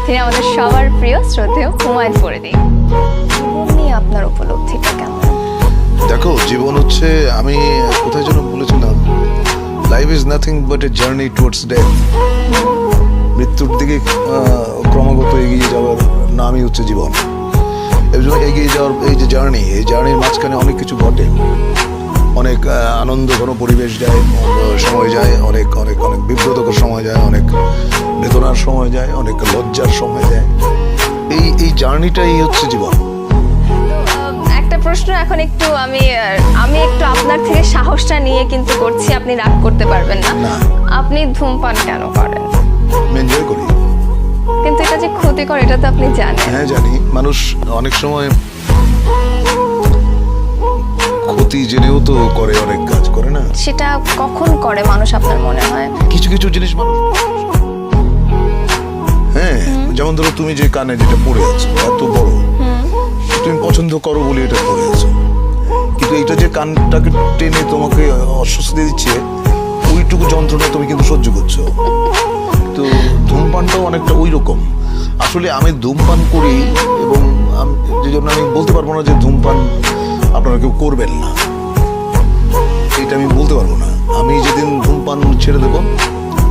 তিনি আমাদের সবার প্রিয় শ্রদ্ধেয় হুমায়ুন ফরিদী। জীবন নিয়ে আপনার উপলব্ধিটা কেমন? দেখো, জীবন হচ্ছে, আমি কোথায় যেন বলেছিলাম, life is nothing but a journey towards death. মৃত্যুর দিকে ক্রমাগত এগিয়ে যাওয়ার নামই হচ্ছে জীবন। এই জন্য এগিয়ে যাওয়ার এই যে জার্নি, এই জার্নির মাঝখানে অনেক কিছু ঘটে, অনেক আনন্দ ঘন পরিবেশ যায়, সময় যায়, অনেক অনেক অনেক বিব্রতকর সময় যায়, অনেক বেদনার সময় যায়, অনেক লজ্জার সময় যায়। এই জার্নিটাই হচ্ছে জীবন। একটা প্রশ্ন এখন একটু আমি একটু আপনার থেকে সাহসটা নিয়ে কিন্তু করছি, আপনি রাগ করতে পারবেন না। আপনি ধূমপান কেন করেন? আমি এনজয় করি। কিন্তু এটা যে ক্ষতিকর এটা তো আপনি জানেন। হ্যাঁ জানি, মানুষ অনেক সময় ক্ষতি জেনেও তো করে, অনেক কাজ করে না। সেটা কখন করে মানুষ আপনার মনে হয়? কিছু কিছু জিনিস মানুষ, হ্যাঁ, যেমন ধরো তুমি যে কানে যেটা পড়ে আছো এত বড়, তুমি পছন্দ করো বলে এটা পড়ে আছো, কিন্তু এটা যে কানটাকে টেনে তোমাকে অস্বস্তি দিচ্ছে, ওইটুকু যন্ত্রণা তুমি কিন্তু সহ্য করছো। তো ধূমপানটাও অনেকটা ওই রকম। আসলে আমি ধূমপান করি, এবং যে জন্য আমি বলতে পারবো না যে ধূমপান আপনারা কেউ করবেন না, এটা আমি বলতে পারবো না। আমি যেদিন ধূমপান ছেড়ে দেবো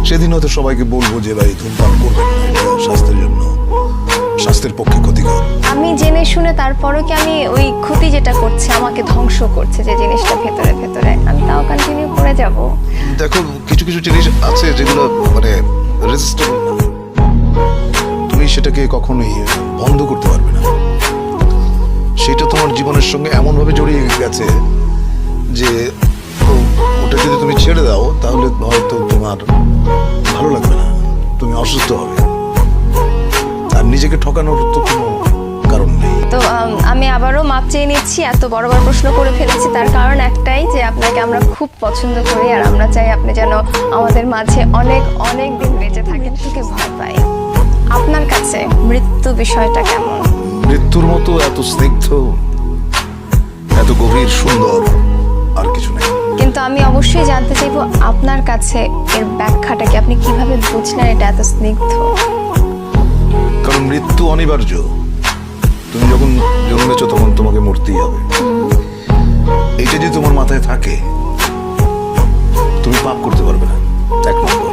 সেদিন হয়তো সবাইকে বলবো যে ভাই ধূমপান করবেন না, এটা স্বাস্থ্যের জন্য, স্বাস্থ্যের পক্ষে ক্ষতিকর। আমি জেনে শুনে তারপরও কি আমি ওই ক্ষতি যেটা করছে, আমাকে ধ্বংস করছে যে জিনিসটা ভেতরে ভেতরে, আমি তাও কন্টিনিউ করে যাব? দেখো, কিছু কিছু জিনিস আছে যেগুলো মানে রেজিস্টেবল না, তুমি সেটাকে কখনোই বন্ধ করতে পারবে না। সেটা তোমার জীবনের সঙ্গে এমনভাবে জড়িয়ে গেছে যে ওটা যদি তুমি ছেড়ে দাও তাহলে হয়তো তোমার ভালো লাগবে না, তুমি অসুস্থ হবে। আর নিজেকে ঠকানোর তো কোনো কারণ নেই। তো আমি আবারও মাপ চেয়ে নিচ্ছি, এত বড় বড় প্রশ্ন করে ফেলেছি। তার কারণ একটাই যে আপনাকে আমরা খুব পছন্দ করি, আর আমরা চাই আপনি যেন আমাদের মাঝে অনেক অনেক দিন বেঁচে থাকেন। তোকে ভয় পাই। আপনার কাছে মৃত্যু বিষয়টা কেমন? মৃত্যুর মতো এত স্নিগ্ধ, এত গভীর, সুন্দর আর কিছু নেই। কিন্তু আমি অবশ্যই জানতে চাইবো আপনার কাছে এর ব্যাখ্যাটা কি, আপনি কিভাবে বুঝলেন এটা এত স্নিগ্ধ? কারণ মৃত্যু অনিবার্য। তুমি যখন জন্মেছো তখন তোমাকে মরতেই হবে। এটা যদি তোমার মাথায় থাকে তুমি পাপ করতে পারবে না, এক নম্বর।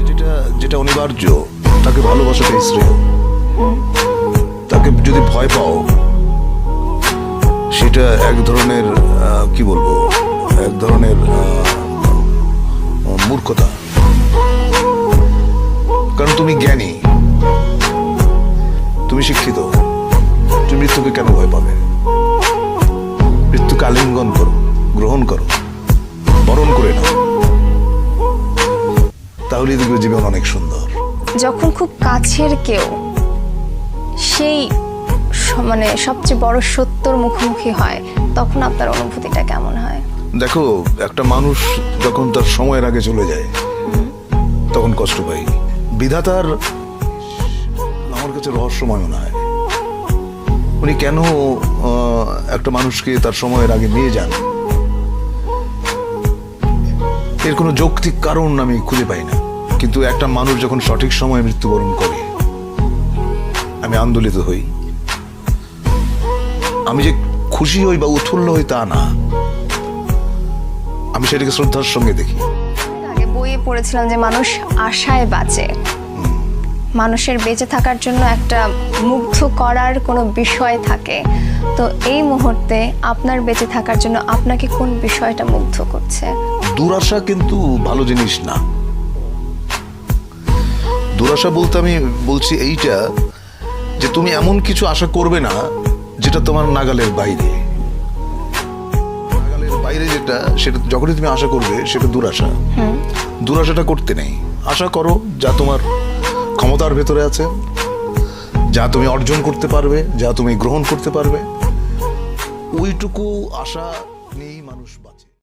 যেটা যেটা অনিবার্য তাকে ভালোবাসাটাই শ্রেয়। তাকে যদি ভয় পাও সেটা এক ধরনের কি বলবো, এক ধরনের মূর্খতা। কারণ তুমি জ্ঞানী, তুমি শিক্ষিত, তুমি মৃত্যুকে কেন ভয় পাবে? মৃত্যুকে আলিঙ্গন করো, গ্রহণ করো, বরণ করে নাও, তাহলেই দেখবে জীবন অনেক সুন্দর। যখন খুব কাছের কেউ সেই মানে সবচেয়ে বড় সত্যর মুখোমুখি হয়, তখন আপনার অনুভূতিটা কেমন হয়? দেখো, একটা মানুষ যখন তার সময়ের আগে চলে যায় তখন কষ্ট পাই। বিধাতার আমার কাছে রহস্যময় মনে হয়, উনি কেন একটা মানুষকে তার সময়ের আগে নিয়ে যান, এর কোনো যৌক্তিক কারণ আমি খুঁজে পাই না। কিন্তু একটা মানুষ যখন সঠিক সময়ে মৃত্যুবরণ করে আমি আন্দোলিত হই। আমি যে খুশি হই বা উৎফুল্ল হই তা না, আমি সেটাকে শ্রদ্ধার সঙ্গে দেখি। আগে বইয়ে পড়েছিলাম যে মানুষ আশায় বাঁচে, মানুষের বেঁচে থাকার জন্য একটা মুগ্ধ করার কোনো বিষয় থাকে। তো এই মুহূর্তে আপনার বেঁচে থাকার জন্য আপনাকে কোন বিষয়টা মুগ্ধ করছে? দুরাশা কিন্তু ভালো জিনিস না। দুরাশা বলতে আমি বলছি এইটা যে তুমি এমন কিছু আশা করবে না যেটা তোমার নাগালের বাইরে। নাগালের বাইরে যেটা, সেটা যখনই তুমি আশা করবে সেটা দুরাশা। দুরাশাটা করতে নেই। আশা করো যা তোমার ক্ষমতার ভেতরে আছে, যা তুমি অর্জন করতে পারবে, যা তুমি গ্রহণ করতে পারবে, ওইটুকু আশা নিয়েই মানুষ বাঁচে।